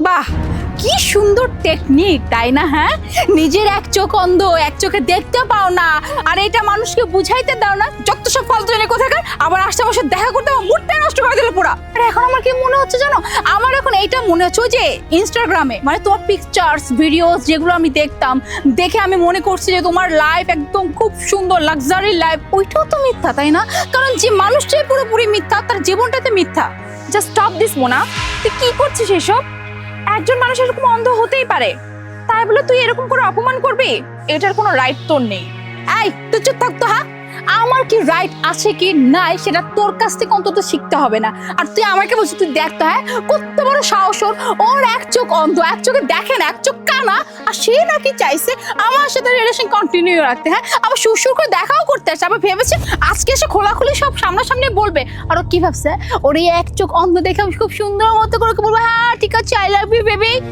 বাহ, কি সুন্দর টেকনিক, তাই না? হ্যাঁ, নিজের এক চোখ অন্ধ, এক চোখে দেখতে পাও না, আর এটা মানুষকে বুঝাইতে দাও না। যত সব ফালতু এনে কোথাকার, আবার আসতে আমার সাথে দেখা করতে আমার মুডটাই নষ্ট করে দিল পুরা। আর এখন আমার কি মনে হচ্ছে জানো, আমার এখন এইটা মনে হচ্ছে ওই যে ইনস্টাগ্রামে মানে তোমার পিকচার্স ভিডিওস যেগুলো আমি দেখতাম, দেখে আমি মনে করছি যে তোমার লাইফ একদম খুব সুন্দর লাক্সারি লাইফ, ওইটাও তো মিথ্যা, তাই না? কারণ যে মানুষটাই পুরোপুরি মিথ্যা, তার জীবনটাতে মিথ্যা। জাস্ট স্টপ দিস মোনা, তুই কি করছিস এসব? একজন মানুষ এরকম অন্ধ হতেই পারে, তাই বলে তুই এরকম করে অপমান করবি? এটার কোনো রাইট তোর নেই। এই তুই চুপ থাকতো। হ্যাঁ, আমার কি রাইট আছে কি নাই সেটা তোর কাছ থেকে অন্তত শিখতে হবে না। আর তুই আমাকে বলছিস তুই দেখতো, হ্যাঁ কত বড় সাহস ওর, ওর এক চোখ অন্ধ, এক চোখে দেখে না, এক চোখ কানা, আর সে নাকি চাইছে আমার সাথে রিলেশন কন্টিনিউ রাখতে। হ্যাঁ, আবার সুর করে দেখাও করতে আসছে, আবার ভেবেছে আজকে এসে খোলাখুলি সব সামনাসামনি বলবে। আর ও কি ভাবছে, ওর এই এক চোখ অন্ধ দেখে আমি খুব সুন্দর মতো করে বলবো হ্যাঁ ঠিক আছে আই লাভ ইউ বেবি।